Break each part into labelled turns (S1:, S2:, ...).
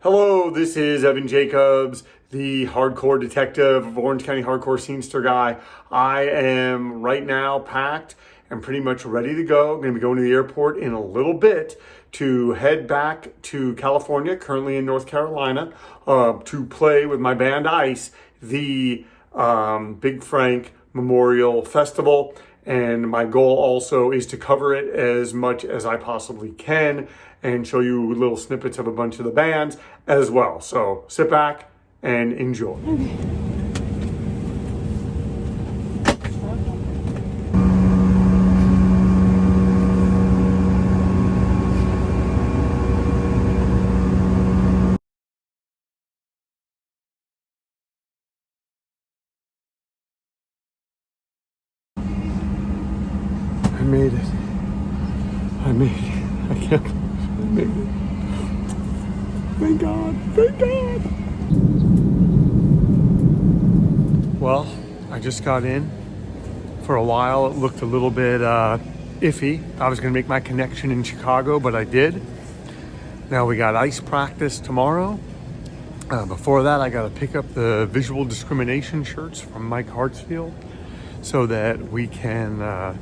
S1: Hello, this is Evan Jacobs, the hardcore detective of Orange County Hardcore Scenester guy. I am right now packed and pretty much ready to go. I'm going to be going to the airport in a little bit to head back to California, currently in North Carolina, to play with my band Ice, the Big Frank Memorial Festival. And my goal also is to cover it as much as I possibly can and show you little snippets of a bunch of the bands as well. So sit back and enjoy. I made it. I made it. I can't believe I made it. Thank God. Thank God. Well, I just got in. For a while, it looked a little bit iffy. I was going to make my connection in Chicago, but I did. Now we got ice practice tomorrow. Before that, I got to pick up the visual discrimination shirts from Mike Hartsfield so that we can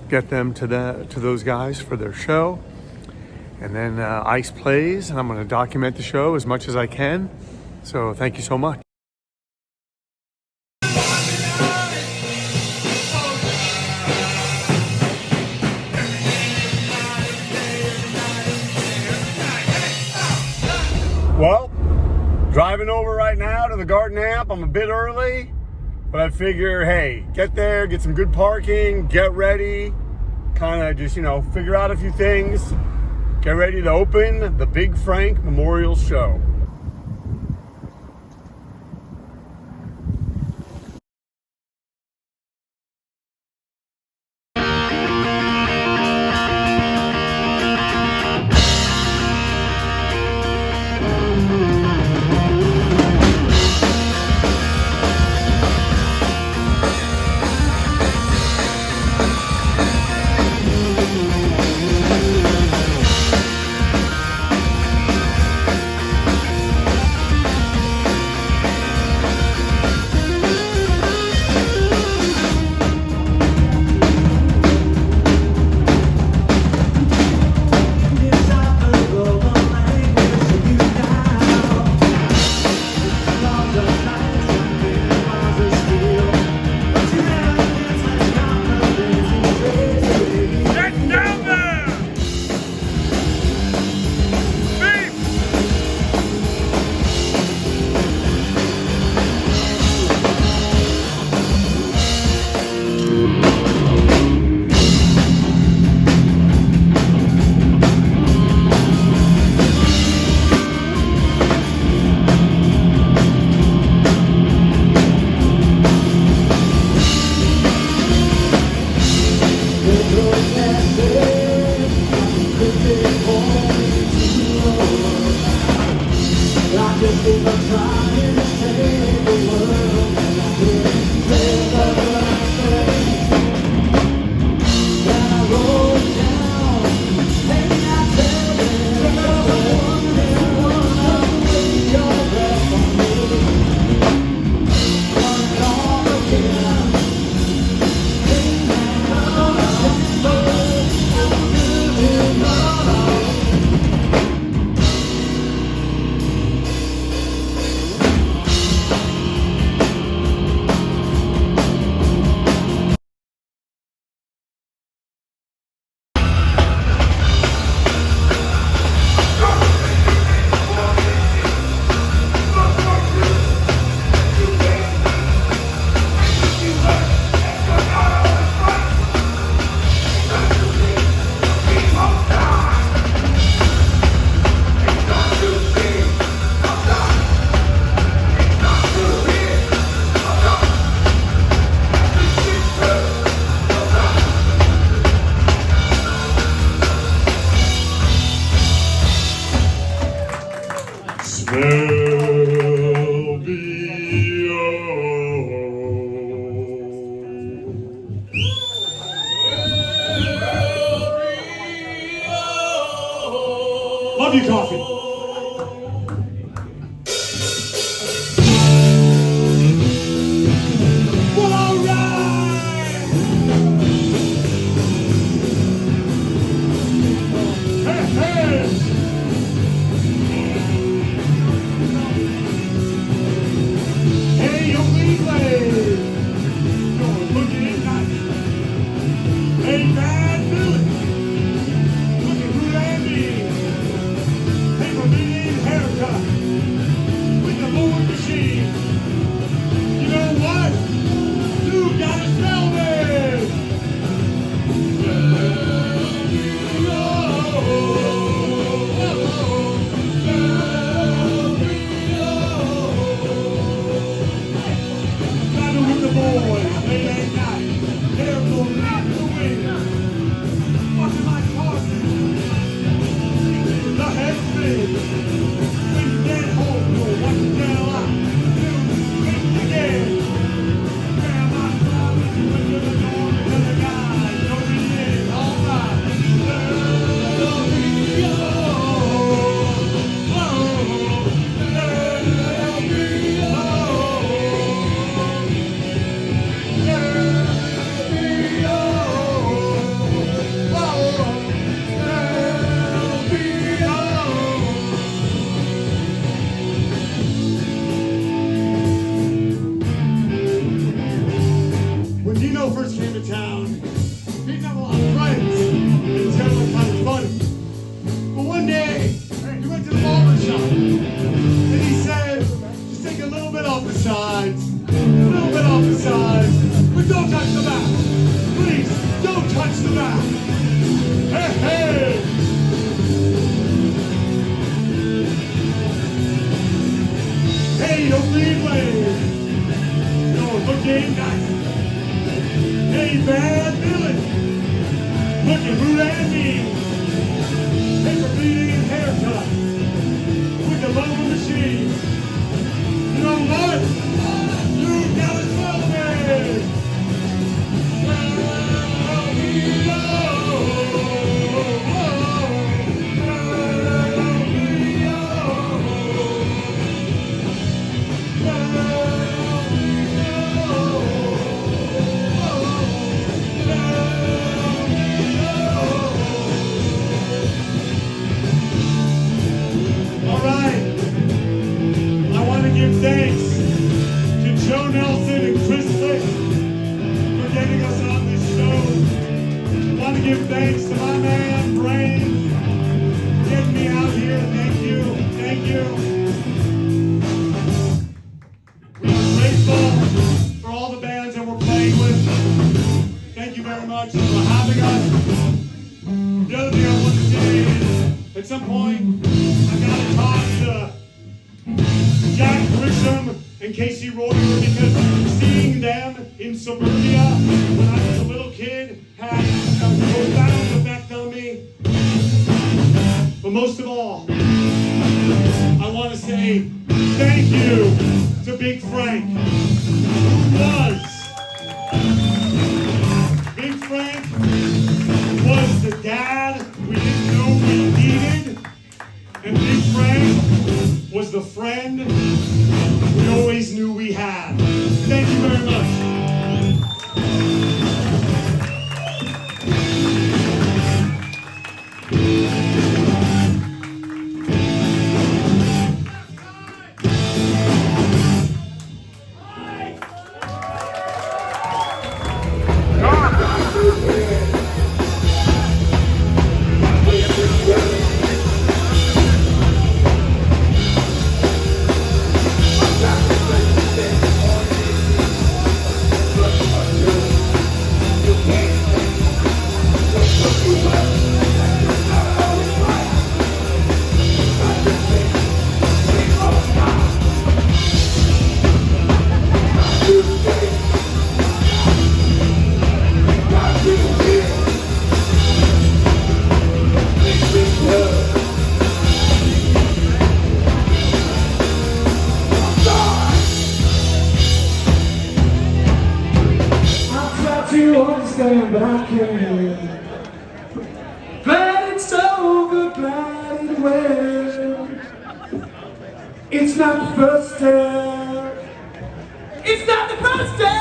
S1: get them to those guys for their show. And then Ice plays, and I'm going to document the show as much as I can. So thank you so much. Well, driving over right now to the Garden Amp. I'm a bit early, but I figure, hey, get there, get some good parking, get ready, kind of just, figure out a few things. Get ready to open the Big Frank Memorial Show.
S2: Love you, coffee.
S1: tonight. Hey, hey. Hey, don't leave late. No, look game nice. Hey, bad Billy. Looking rude and mean. Paper bleeding and haircut. With the lumber machine. You know what? You gotta smell me. Thanks to Joe Nelson and Chris Lisk for getting us on this show. I want to give thanks to my man, Brain, for getting me out here. Thank you. Thank you. We're grateful for all the bands that we're playing with. Thank you very much for having us. The other thing I want to say is, at some point, I've got to talk to Jack Grisham and Casey Royer, because seeing them in suburbia when I was a little kid had a profound effect on me. But most of all, I want to say thank you to Big Frank, who was. Big Frank was the dad we didn't know we needed, and Big Frank was the friend we always knew we had. Thank you very much.
S2: But I can't. Glad it's over, glad it went. It's not the first step. It's not the first step.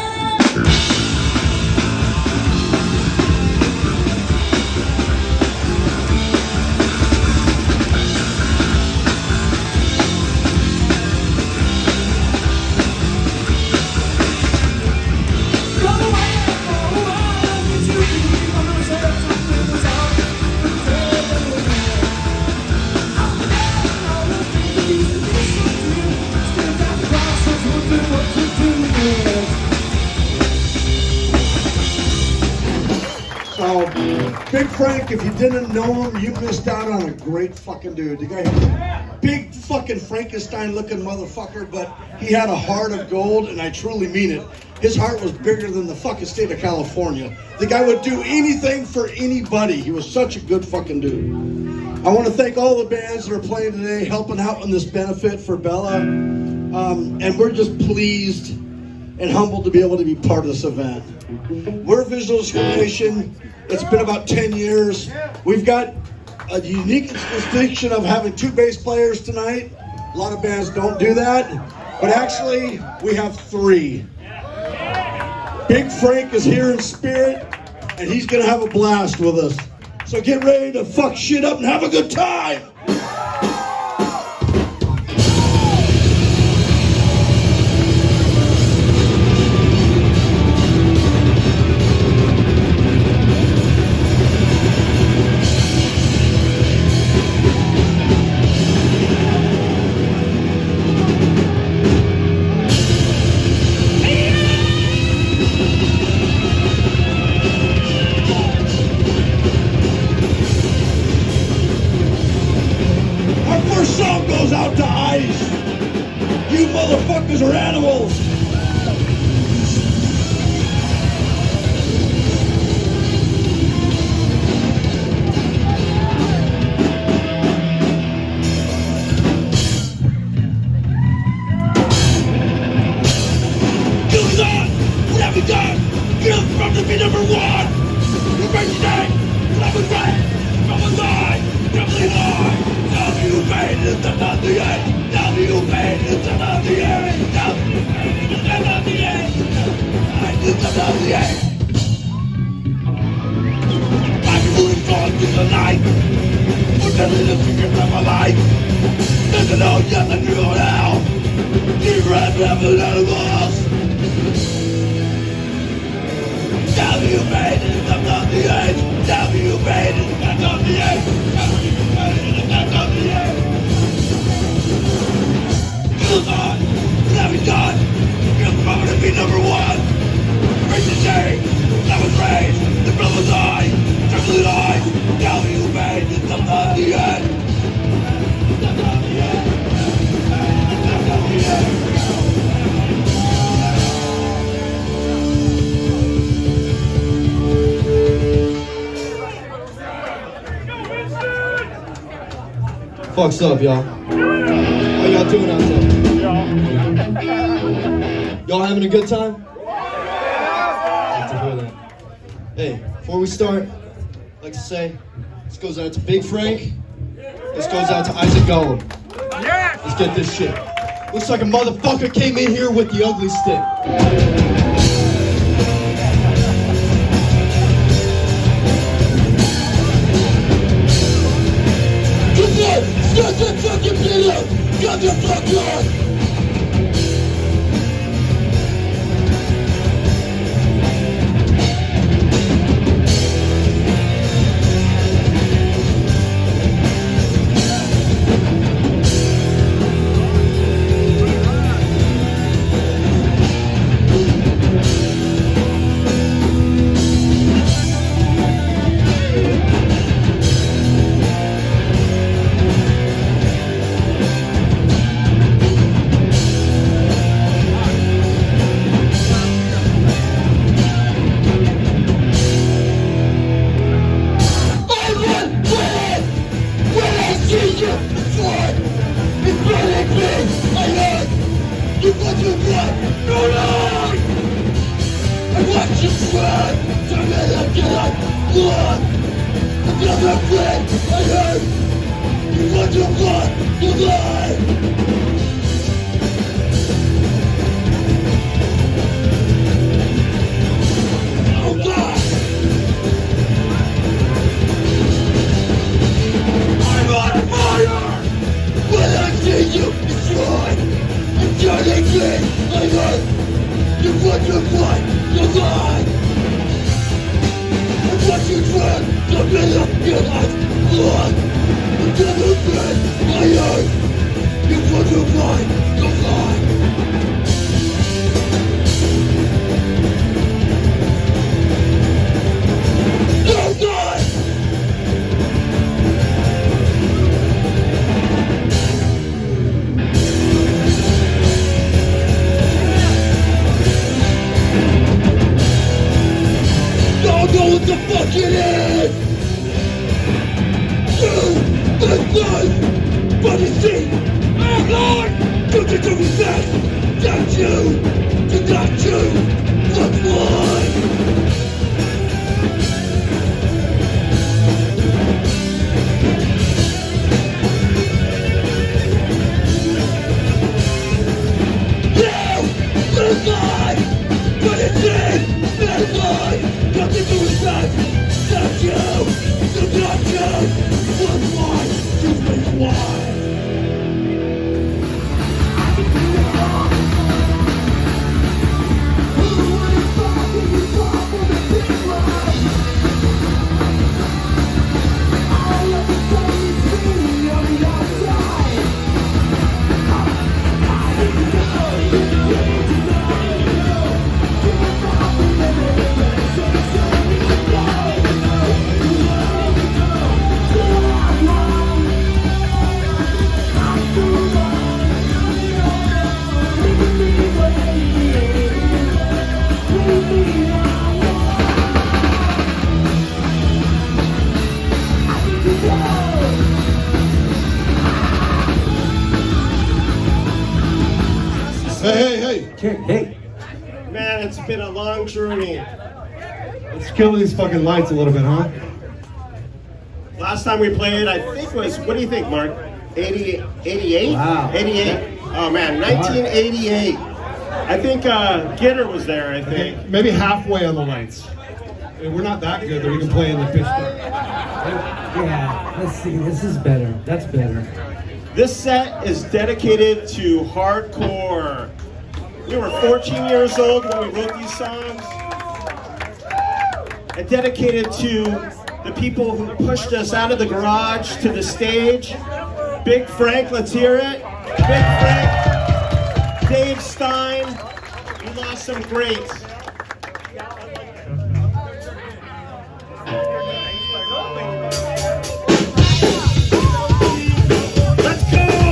S3: Big Frank, if you didn't know him, you missed out on a great fucking dude. The guy, big fucking Frankenstein looking motherfucker, but he had a heart of gold, and I truly mean it. His heart was bigger than the fucking state of California. The guy would do anything for anybody. He was such a good fucking dude. I want to thank all the bands that are playing today, helping out on this benefit for Bella. And we're just pleased and humbled to be able to be part of this event. We're Visual Discrimination. It's been about 10 years. We've got a unique distinction of having two bass players tonight. A lot of bands don't do that, but actually we have three. Big Frank is here in spirit, and he's gonna have a blast with us. So get ready to fuck shit up and have a good time. Motherfuckers are animals. What have we done? Get from to be number one. We're right today. Love is right. From the line. Definitely lie. W pain is the not the end. W pain is the not the end. W pain is the not the end. I is the not the end. I'm moving on to the night. We're telling the secret of my life. There's an old death and you're now. Deep breath, never out of us. W pain is the not the end. W pain is the not the end. W pain is the not the end. Kill on. What have we done? You're probably to be number one. Raise the shame. That was raised. The brother's eye. Triple eyes. W pain is the not the end. The not the end. The not the end.
S4: Fucks up, y'all. How y'all doing out there? Y'all having a good time? Good to hear that. Hey, before we start, I'd like to say, this goes out to Big Frank. This goes out to Isaac Gollum. Let's get this shit. Looks like a motherfucker came in here with the ugly stick. Shut the fucking shit up! Shut the fuck up! Don't know what the fuck it is! Hey.
S5: Hey.
S6: Man, it's been a long journey.
S4: Let's kill these fucking lights a little bit, huh?
S6: Last time we played, I think was, what do you think, Mark? 88?
S5: Wow.
S6: 88? Oh man, 1988. I think Gitter was there, I think.
S4: Maybe halfway on the lights. We're not that good that we can play in the pitch dark.
S5: Yeah, let's see. This is better. That's better.
S6: This set is dedicated to hardcore. We were 14 years old when we wrote these songs. And dedicated to the people who pushed us out of the garage to the stage. Big Frank, let's hear it. Big Frank, Dave Stein. We lost some greats. Let's go!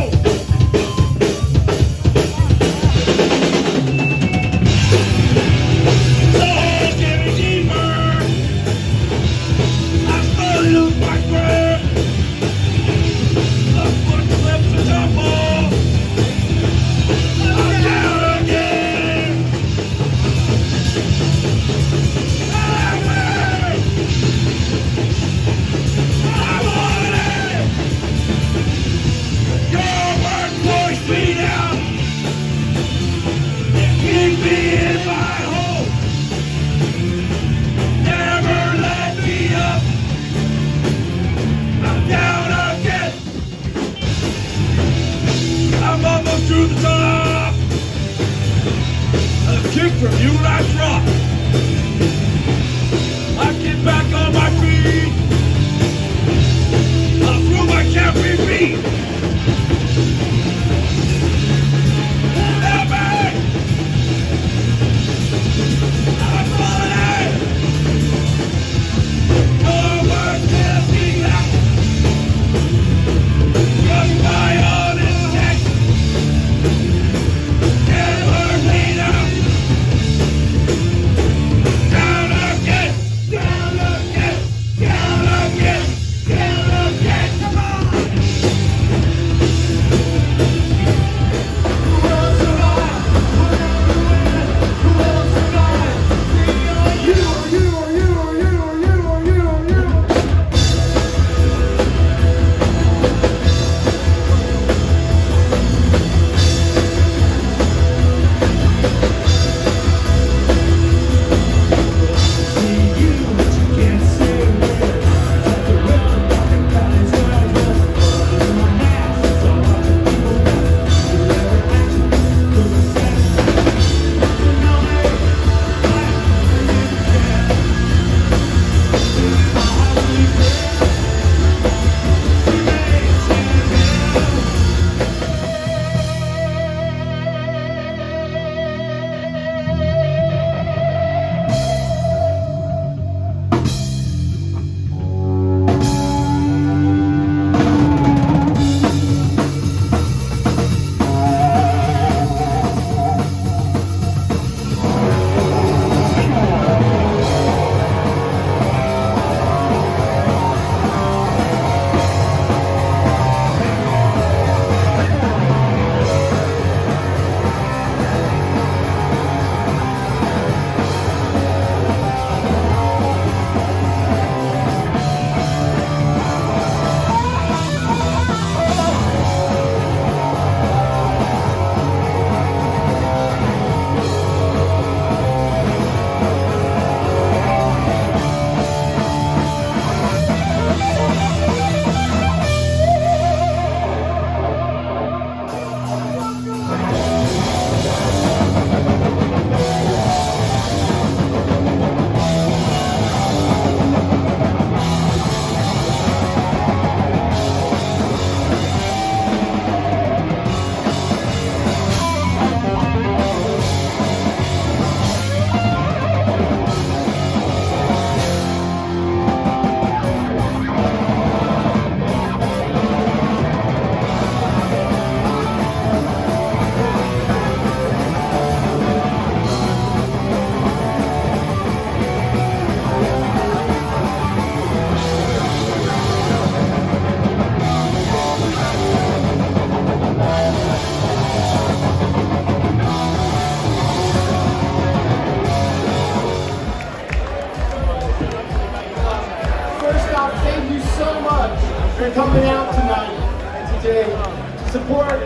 S7: for coming out tonight and today to support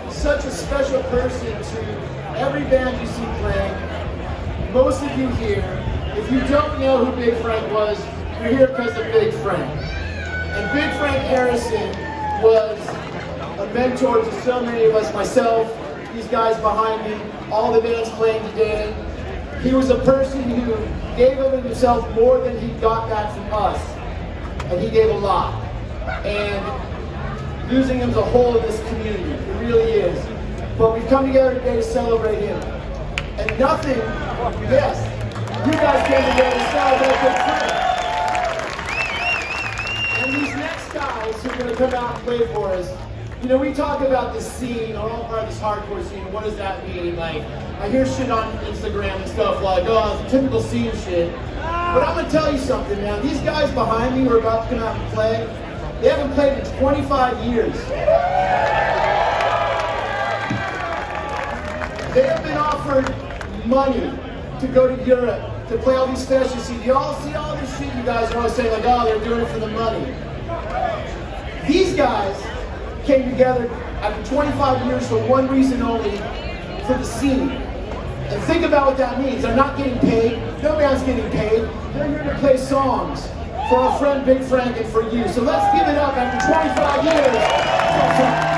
S7: such a special person to every band you see playing. Most of you here, if you don't know who Big Frank was, you're here because of Big Frank. And Big Frank Harrison was a mentor to so many of us, myself, these guys behind me, all the bands playing today. He was a person who gave of himself more than he got back from us. And he gave a lot. And losing him is a hole in this community. It really is. But we've come together today to celebrate him. And nothing, yes, you guys came together to celebrate Big Frank. And these next guys who are going to come out and play for us, you know, we talk about this scene, or all part of this hardcore scene, what does that mean? Like, I hear shit on Instagram and stuff like, oh, it's typical scene shit. But I'm gonna tell you something, man. These guys behind me who are about to come out and play, they haven't played in 25 years. They have been offered money to go to Europe, to play all these festivals. Do y'all see all this shit you guys are always saying, like, oh, they're doing it for the money? These guys came together after 25 years for one reason only, for the scene. And think about what that means. They're not getting paid. No band's getting paid. They're here to play songs for our friend Big Frank and for you. So let's give it up after 25 years.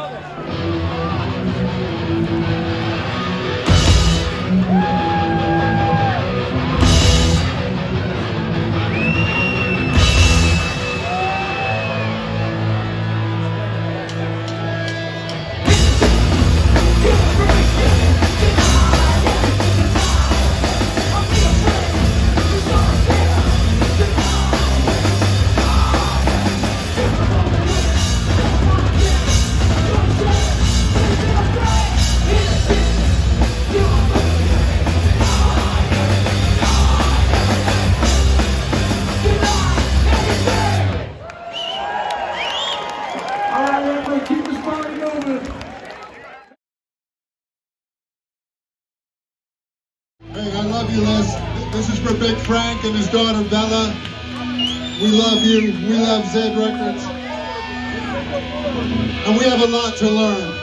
S2: All right, everybody, keep this party moving.
S3: Hey, I love you, Lisk. This is for Big Frank and his daughter Bella. We love you. We love Zed Records. And we have a lot to learn.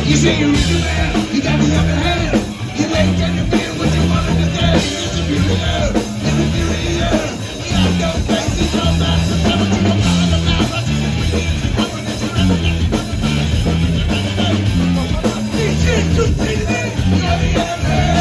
S2: You say you're really man, you got the upper hand. You ain't got to feel what you wanted to say. It's a beauty, it's a beauty, you got no face, it's no matter. It's never to the power of the mouth. I see the beauty, I want to see the shit to see the day. You're the upper hand.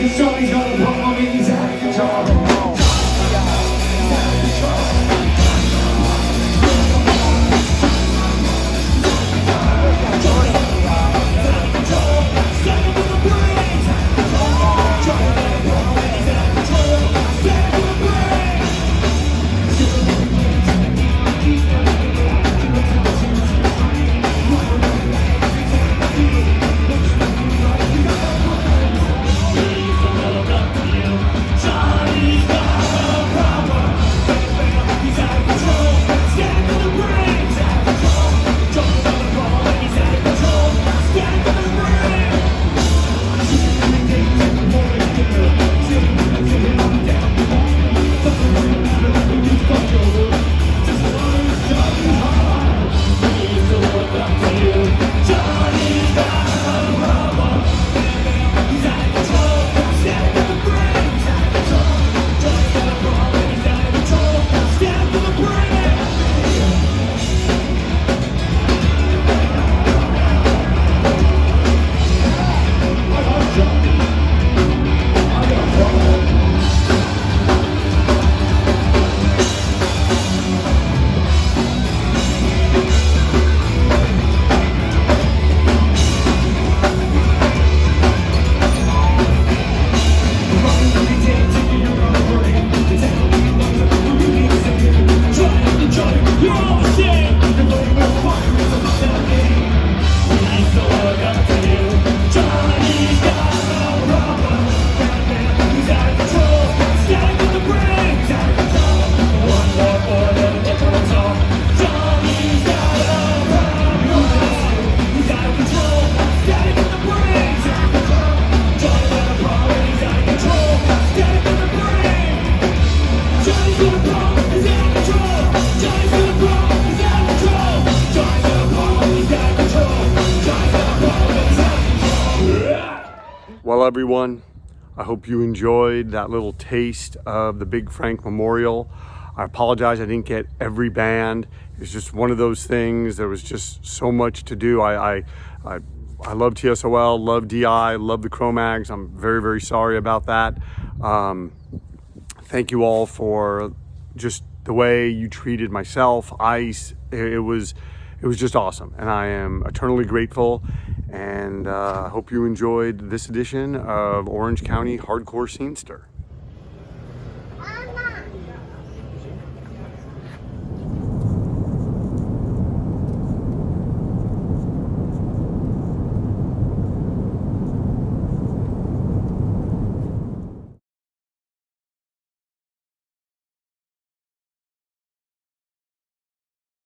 S2: Cause Johnny's got a problem and he's out of control.
S1: Well, everyone, I hope you enjoyed that little taste of the Big Frank Memorial. I apologize I didn't get every band. It's just one of those things. There was just so much to do. I love TSOL, love DI, love the Cro-Mags. I'm very, very sorry about that. Thank you all for just the way you treated myself, Ice. It was just awesome, and I am eternally grateful. And I hope you enjoyed this edition of Orange County Hardcore Scenester.